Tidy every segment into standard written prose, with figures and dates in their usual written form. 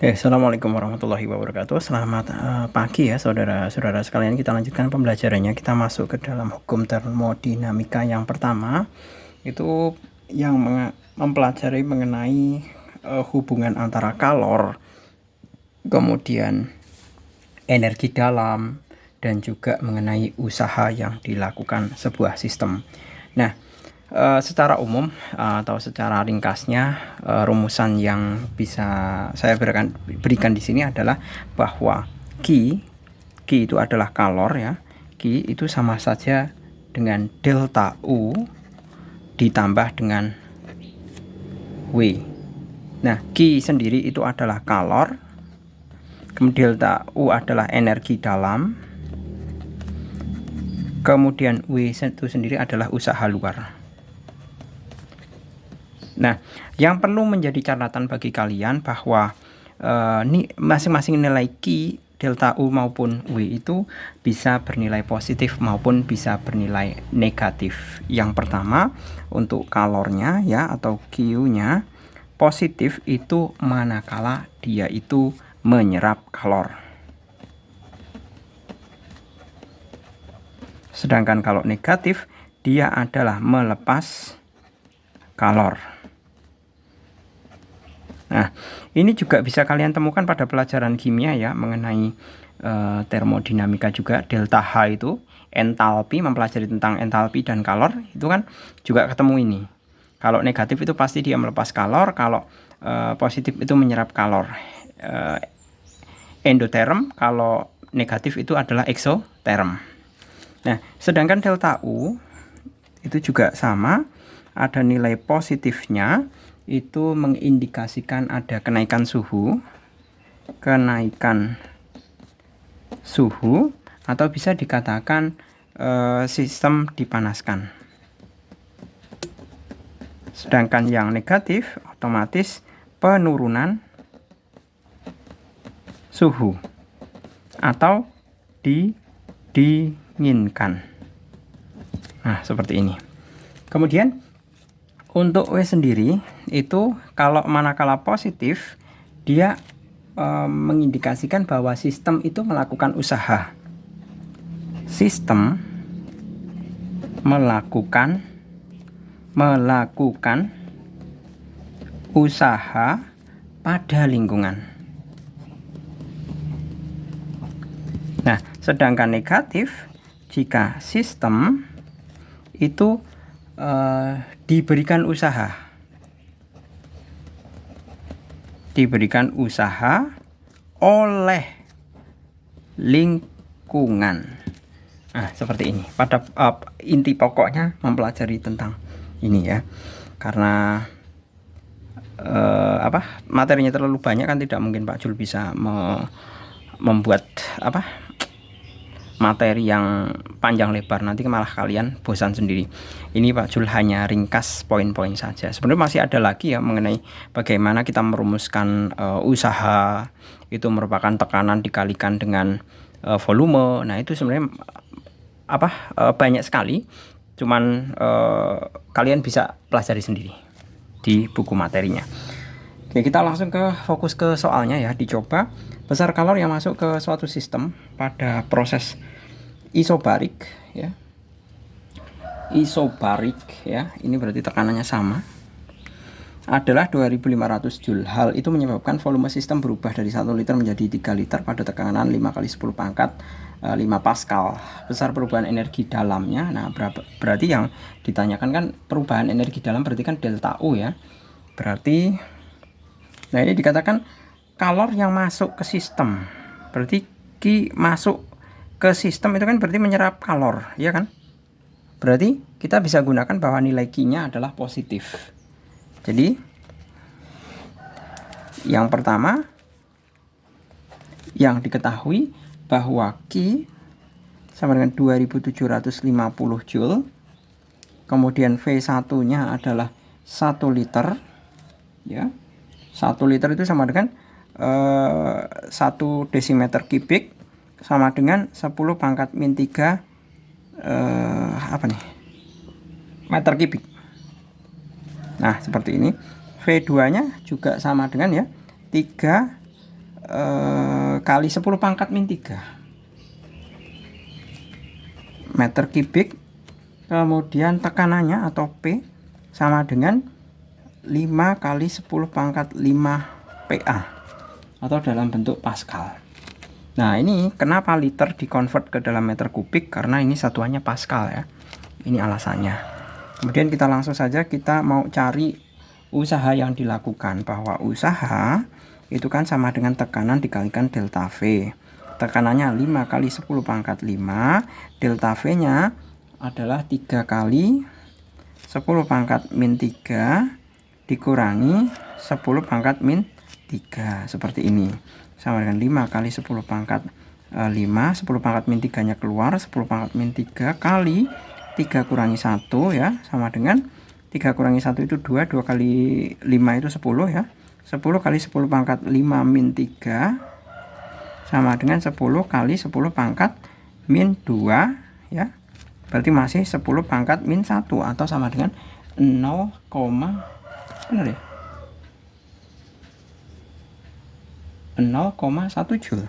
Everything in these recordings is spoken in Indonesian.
Assalamualaikum warahmatullahi wabarakatuh. Selamat pagi ya saudara-saudara sekalian. Kita lanjutkan pembelajarannya. Kita masuk ke dalam hukum termodinamika yang pertama. Itu yang mempelajari mengenai hubungan antara kalor, kemudian energi dalam, dan juga mengenai usaha yang dilakukan sebuah sistem. Nah, secara umum atau secara ringkasnya, rumusan yang bisa saya berikan di sini adalah bahwa Q itu adalah kalor ya. Q itu sama saja dengan delta U ditambah dengan W. Nah, Q sendiri itu adalah kalor, kemudian delta U adalah energi dalam, kemudian W itu sendiri adalah usaha luar. Nah, yang perlu menjadi catatan bagi kalian bahwa masing-masing nilai Q, delta U maupun W itu bisa bernilai positif maupun bisa bernilai negatif. Yang pertama, untuk kalornya ya atau Q-nya positif itu manakala dia itu menyerap kalor. Sedangkan kalau negatif, dia adalah melepas kalor. Nah, ini juga bisa kalian temukan pada pelajaran kimia ya, mengenai termodinamika juga. Delta H itu entalpi, mempelajari tentang entalpi dan kalor, itu kan juga ketemu ini. Kalau negatif itu pasti dia melepas kalor, kalau positif itu menyerap kalor. Endoterm, kalau negatif itu adalah exoterm. Nah, sedangkan delta U itu juga sama, ada nilai positifnya, itu mengindikasikan ada kenaikan suhu atau bisa dikatakan sistem dipanaskan. Sedangkan yang negatif otomatis penurunan suhu atau didinginkan. Nah, seperti ini. Kemudian untuk W sendiri itu kalau manakala positif, dia mengindikasikan bahwa sistem itu melakukan usaha. Sistem melakukan usaha pada lingkungan. Nah, sedangkan negatif, jika sistem itu diberikan usaha oleh lingkungan. Nah, seperti ini. Pada inti pokoknya mempelajari tentang ini ya. Karena materinya terlalu banyak kan tidak mungkin Pak Jul bisa membuat materi yang panjang lebar, nanti malah kalian bosan sendiri. Ini Pak Jul hanya ringkas poin-poin saja. Sebenarnya masih ada lagi ya mengenai bagaimana kita merumuskan usaha itu merupakan tekanan dikalikan dengan volume. Nah, itu sebenarnya banyak sekali. Cuman kalian bisa pelajari sendiri di buku materinya. Oke, kita langsung fokus ke soalnya ya. Dicoba besar kalor yang masuk ke suatu sistem pada proses isobarik ya. Isobarik ya, ini berarti tekanannya sama, adalah 2500 Joule. Hal itu menyebabkan volume sistem berubah dari 1 liter menjadi 3 liter pada tekanan 5 kali 10 pangkat 5 Pascal. Besar perubahan energi dalamnya. Nah, berarti yang ditanyakan kan perubahan energi dalam, berarti kan delta U ya. Berarti nah ini dikatakan kalor yang masuk ke sistem. Berarti Q masuk ke sistem itu kan berarti menyerap kalor, ya kan? Berarti kita bisa gunakan bahwa nilai Q-nya adalah positif. Jadi yang pertama yang diketahui bahwa Q sama dengan 2750 Joule. Kemudian V1-nya adalah 1 liter. Ya. 1 liter itu sama dengan 1 desimeter kubik, sama dengan 10 pangkat min 3 meter kubik. Nah, seperti ini. V2 nya juga sama dengan ya 3 kali 10 pangkat min 3 meter kubik. Kemudian tekanannya atau P sama dengan 5 kali 10 pangkat 5 PA atau dalam bentuk Pascal. Nah, ini kenapa liter dikonvert ke dalam meter kubik, karena ini satuannya Pascal ya. Ini alasannya. Kemudian kita langsung saja kita mau cari usaha yang dilakukan, bahwa usaha itu kan sama dengan tekanan dikalikan delta V. Tekanannya 5 kali 10 pangkat 5, delta V nya adalah 3 kali 10 pangkat min 3 dikurangi 10 pangkat min 3, seperti ini, sama dengan 5 kali 10 pangkat 5, 10 pangkat min 3 nya keluar, 10 pangkat min 3 kali 3 kurangi 1 ya, sama dengan 3 kurangi 1 itu 2, 2 kali 5 itu 10 ya, 10 kali 10 pangkat 5 min 3 sama dengan 10 kali 10 pangkat min 2 ya, berarti masih 10 pangkat min 1 atau sama dengan 0, benar ya, 0,1 Joule.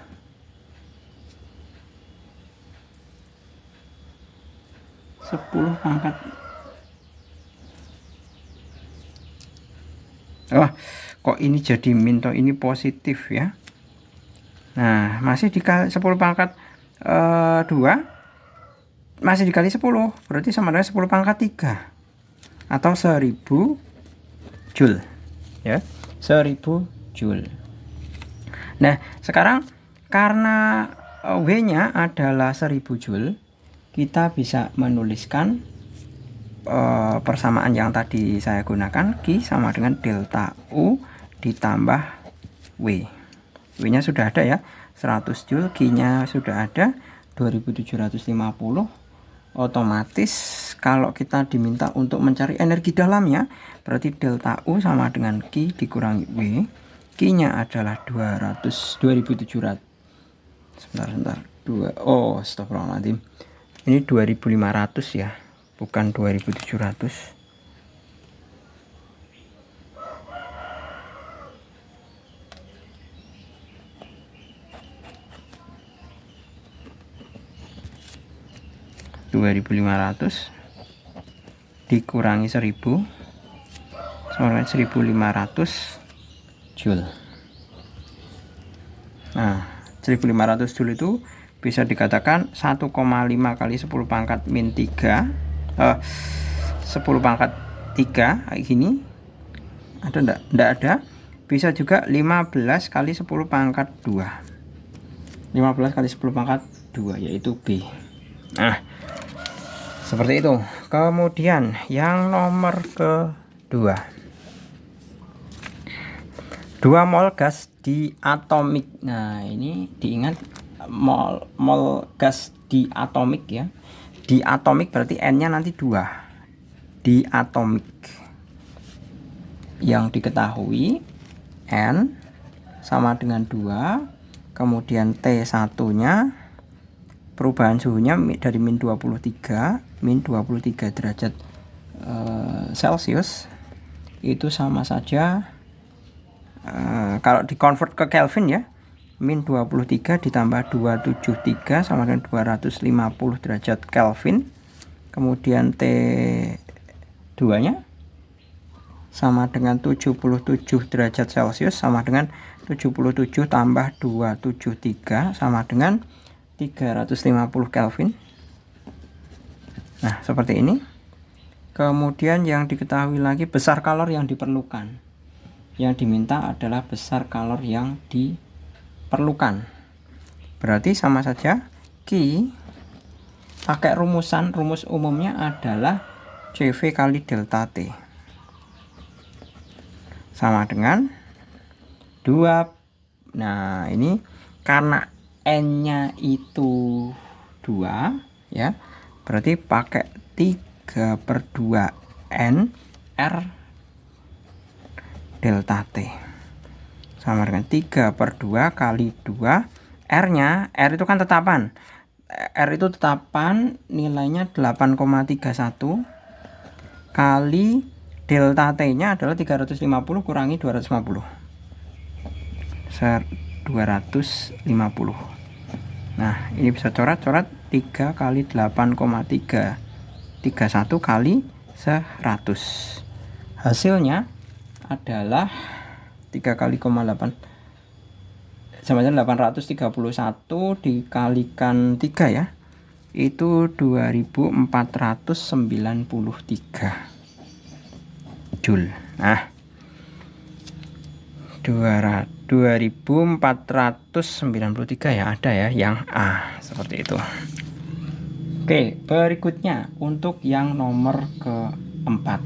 Kok ini jadi min toh, ini positif ya. Nah, masih dikali 10 pangkat 2 masih dikali 10, berarti sama dengan 10 pangkat 3 atau 1000 Joule ya, 1000 Joule. Nah, sekarang karena W nya adalah 1000 Joule, kita bisa menuliskan persamaan yang tadi saya gunakan, Q sama dengan delta U ditambah W. W nya sudah ada ya, 100 Joule, Q nya sudah ada 2750. Otomatis kalau kita diminta untuk mencari energi dalamnya, berarti delta U sama dengan Q dikurangi W. Q nya adalah 2700. Sebentar. Astagfirullahaladzim. Ini 2500 ya, bukan 2700. dikurangi 1000 sama dengan 1500 Joule. Nah, 1500 Joule itu bisa dikatakan 1,5 kali 10 pangkat min 3 10 pangkat 3 kayak gini. Ada enggak ada. Bisa juga 15 kali 10 pangkat 2. 15 kali 10 pangkat 2 yaitu B. Nah, seperti itu. Kemudian yang nomor kedua, 2 mol gas di atomik. Nah, ini diingat, mol gas di atomik ya. Di atomik berarti N-nya nanti 2. Di atomik. Yang diketahui N sama dengan 2. Kemudian T1-nya perubahan suhunya dari min 23 derajat Celcius itu sama saja, kalau dikonvert ke Kelvin ya, min 23 ditambah 273 sama dengan 250 derajat Kelvin. Kemudian T2 nya sama dengan 77 derajat Celcius sama dengan 77 tambah 273 sama dengan 350 Kelvin. Nah, seperti ini. Kemudian yang diketahui lagi besar kalor yang diperlukan. Yang diminta adalah besar kalor yang diperlukan. Berarti sama saja Q pakai rumus umumnya adalah CV kali delta T. Sama dengan 2. Nah, ini karena N-nya itu 2 ya. Berarti pakai 3/2 N R delta T sama dengan 3/2 kali 2. R-nya, R itu kan tetapan. R itu tetapan, nilainya 8,31 kali delta T-nya adalah 350 kurangi 250. 250. Nah, ini bisa coret-coret 3 kali 8,331 kali 100. Hasilnya adalah 3 kali 8 sama dengan 831 dikalikan 3 ya. Itu 2493 Joule. Nah, 2493 ya, ada ya yang A seperti itu. Oke, berikutnya untuk yang nomor keempat.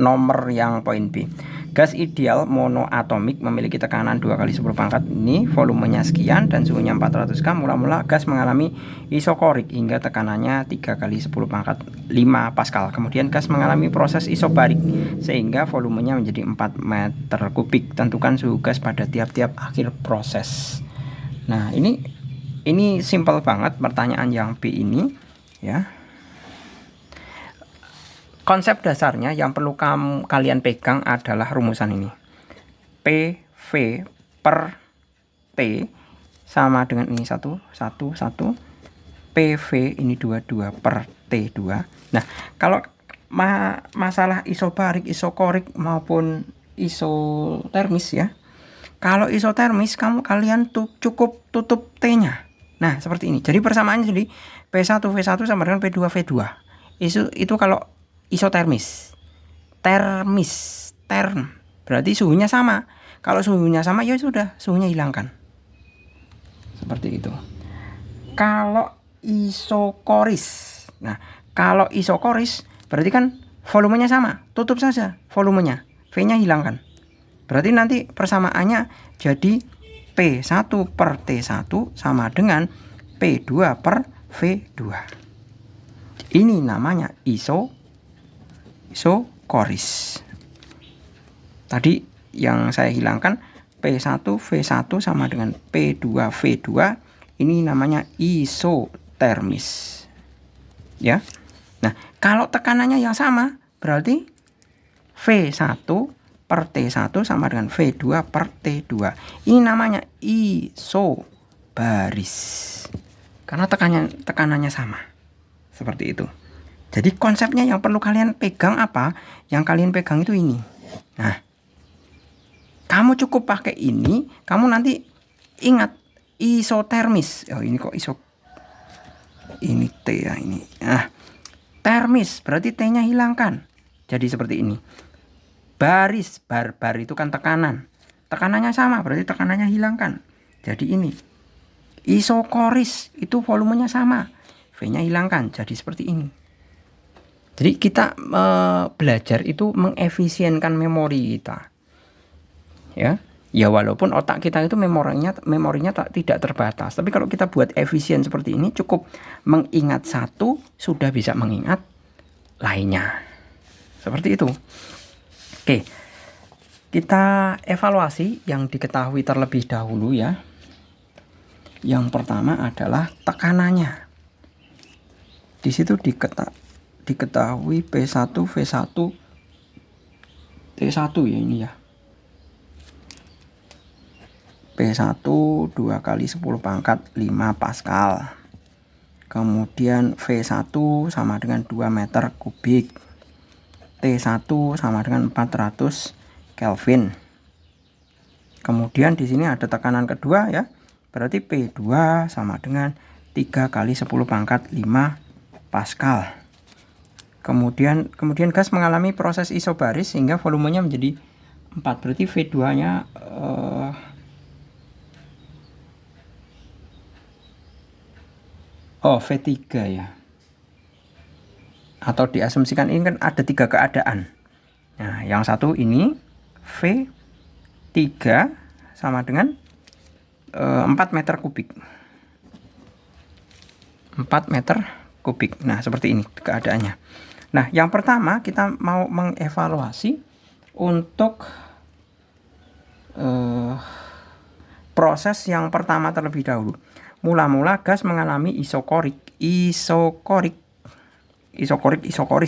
Nomor yang poin B. Gas ideal monoatomik memiliki tekanan 2 kali 10 pangkat ini, volumenya sekian dan suhunya 400 K. Mula-mula gas mengalami isokorik hingga tekanannya 3 kali 10 pangkat 5 Pascal. Kemudian gas mengalami proses isobarik sehingga volumenya menjadi 4 meter kubik. Tentukan suhu gas pada tiap-tiap akhir proses. Nah, ini simpel banget pertanyaan yang B ini ya. Konsep dasarnya yang perlu kalian pegang adalah rumusan ini. PV per T sama dengan ini 1, 1, 1. PV ini 2, 2 per T2. Nah, kalau masalah isobarik, isokorik maupun isotermis ya. Kalau isotermis kalian cukup tutup T-nya. Nah, seperti ini. Jadi persamaannya jadi P1 V1 sama dengan P2 V2. Itu kalau isotermis. Term berarti suhunya sama. Kalau suhunya sama ya sudah, suhunya hilangkan. Seperti itu. Kalau isokoris. Nah, kalau isokoris berarti kan volumenya sama, tutup saja volumenya. V-nya hilangkan. Berarti nanti persamaannya jadi P1 per T1 sama dengan P2 per V2. Ini namanya isokoris. Tadi yang saya hilangkan P1 V1 sama dengan P2 V2, ini namanya isotermis. Ya. Nah, kalau tekanannya yang sama berarti V1 per T1 sama dengan V2 per T2. Ini namanya isobaris. Karena tekanannya sama. Seperti itu. Jadi konsepnya yang perlu kalian pegang apa? Yang kalian pegang itu ini. Nah, kamu cukup pakai ini, kamu nanti ingat isotermis. Oh, ini kok ini T ya ini. Nah, termis berarti T-nya hilangkan. Jadi seperti ini. Baris, bar itu kan tekanan. Tekanannya sama, berarti tekanannya hilangkan. Jadi ini. Isokoris itu volumenya sama. V-nya hilangkan. Jadi seperti ini. Jadi kita belajar itu mengefisienkan memori kita. Ya walaupun otak kita itu memorinya tidak terbatas. Tapi kalau kita buat efisien seperti ini, cukup mengingat satu sudah bisa mengingat lainnya. Seperti itu. Oke. Kita evaluasi yang diketahui terlebih dahulu ya. Yang pertama adalah tekanannya. Di situ diketahui P1 V1 T1 ya ini ya. P1 2 kali 10 pangkat 5 Pascal. Kemudian V1 sama dengan 2 meter kubik. T1 sama dengan 400 Kelvin. Kemudian di sini ada tekanan kedua ya. Berarti P2 sama dengan 3 kali 10 pangkat 5 Pascal. Kemudian gas mengalami proses isobaris sehingga volumenya menjadi 4. Berarti V2-nya V3 ya. Atau diasumsikan ini kan ada 3 keadaan. Nah, yang satu ini V3 sama dengan 4 meter kubik. 4 meter kubik. Nah, seperti ini keadaannya. Nah, yang pertama kita mau mengevaluasi untuk proses yang pertama terlebih dahulu. Mula-mula gas mengalami isokoris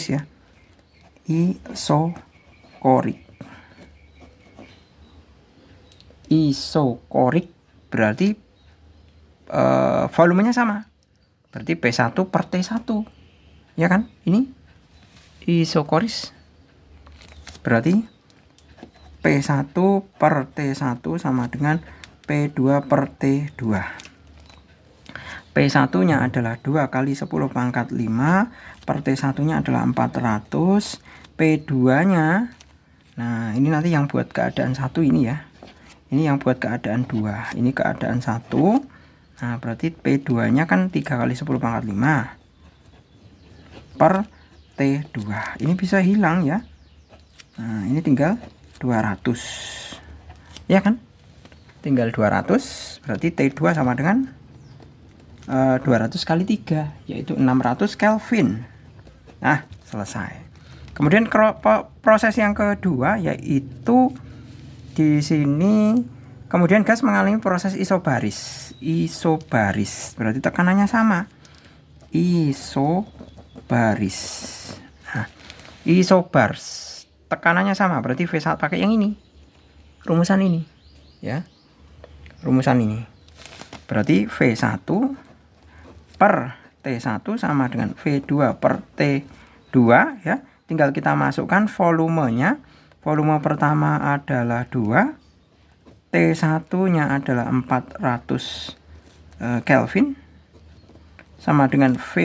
ya. Isokorik. isokorik berarti volumenya sama. Berarti P1 per T1. Ya kan? Ini isokoris. Berarti P1 per T1 sama dengan P2 per T2. P1-nya adalah 2 kali 10 pangkat 5, per T1-nya adalah 400, P2-nya, nah ini nanti yang buat keadaan 1 ini ya. Ini yang buat keadaan 2, ini keadaan 1. Nah, berarti P2-nya kan 3 kali 10 pangkat 5 per T2. Ini bisa hilang ya. Nah, ini tinggal 200. Ya kan? Tinggal 200, berarti T2 sama dengan 200 kali 3, yaitu 600 Kelvin. Nah, selesai. Kemudian proses yang kedua yaitu di sini kemudian gas mengalami proses isobaris. Isobaris berarti tekanannya sama. Isobaris. Nah, isobars tekanannya sama, berarti V1 pakai yang ini. Rumusan ini, ya. Rumusan ini. Berarti V1 per T1 sama dengan V2 per T2 ya. Tinggal kita masukkan volumenya. Volume pertama adalah 2. T1-nya adalah 400 Kelvin. Sama dengan V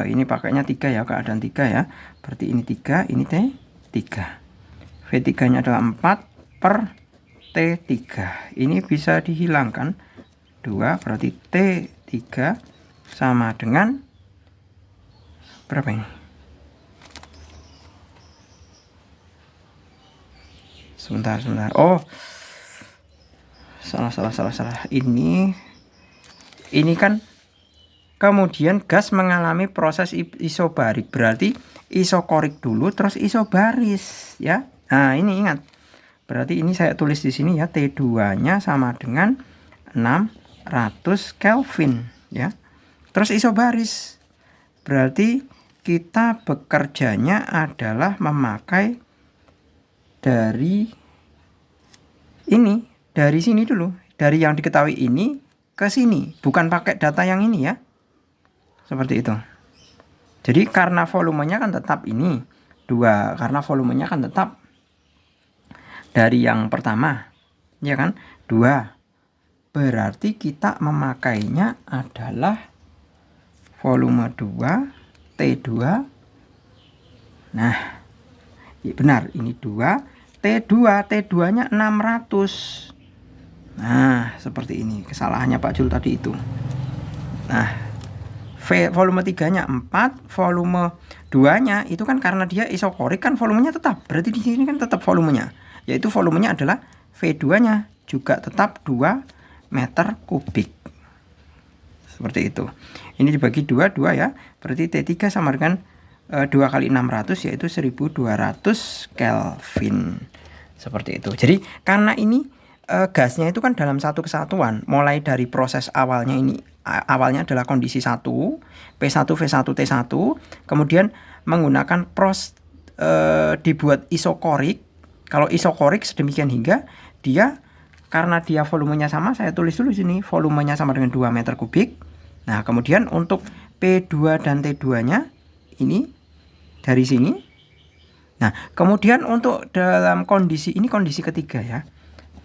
ini pakainya 3 ya, keadaan 3 ya. Berarti ini 3, ini T3. V3-nya adalah 4 per T3. Ini bisa dihilangkan 2, berarti T3 sama dengan berapa ini? Sebentar. Oh, salah. Ini kan kemudian gas mengalami proses isobarik, berarti isokorik dulu terus isobaris ya. Nah, ini ingat. Berarti ini saya tulis di sini ya, T2-nya sama dengan 600 Kelvin ya. Terus isobaris. Berarti kita bekerjanya adalah memakai dari ini, dari sini dulu, dari yang diketahui ini ke sini, bukan pakai data yang ini ya. Seperti itu. Jadi karena volumenya kan tetap ini 2, karena volumenya kan tetap dari yang pertama, ya kan? 2. Berarti kita memakainya adalah volume 2, T2. Nah, ya benar, ini 2, T2, T2-nya 600. Nah, seperti ini. Kesalahannya Pak Jul tadi itu. Nah, volume 3-nya 4, volume 2-nya itu kan karena dia isokorik kan volumenya tetap. Berarti di sini kan tetap volumenya. Yaitu volumenya adalah V2-nya juga tetap 2 meter kubik. Seperti itu. Ini dibagi 2 ya. Berarti T3 sama dengan 2 kali 600 yaitu 1200 Kelvin. Seperti itu. Jadi karena ini gasnya itu kan dalam satu kesatuan. Mulai dari proses awalnya ini, awalnya adalah kondisi 1, P1, V1, T1. Kemudian menggunakan dibuat isokorik. Kalau isokorik sedemikian hingga dia, karena dia volumenya sama, saya tulis dulu sini, volumenya sama dengan 2 meter kubik. Nah, kemudian untuk P2 dan T2-nya ini dari sini. Nah, kemudian untuk dalam kondisi ini, kondisi ketiga ya.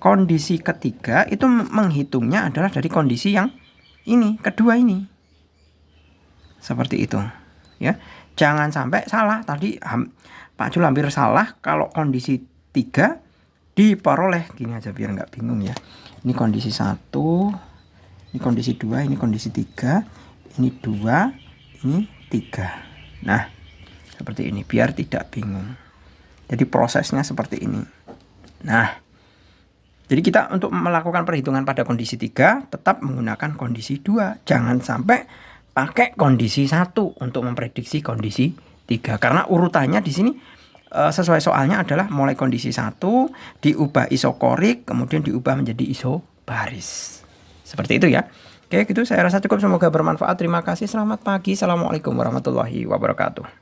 Kondisi ketiga itu menghitungnya adalah dari kondisi yang ini, kedua ini. Seperti itu, ya. Jangan sampai salah. Tadi Pak Jul hampir salah kalau kondisi 3 diperoleh gini aja biar nggak bingung ya. Ini kondisi 1, ini kondisi 2, ini kondisi 3, ini 2, ini 3. Nah, seperti ini biar tidak bingung. Jadi prosesnya seperti ini. Nah, jadi kita untuk melakukan perhitungan pada kondisi 3 tetap menggunakan kondisi 2. Jangan sampai pakai kondisi 1 untuk memprediksi kondisi 3. Karena urutannya di sini sesuai soalnya adalah mulai kondisi 1 diubah isokorik, kemudian diubah menjadi isobaris. Seperti itu ya. Oke, gitu saya rasa cukup, semoga bermanfaat. Terima kasih, selamat pagi. Assalamualaikum warahmatullahi wabarakatuh.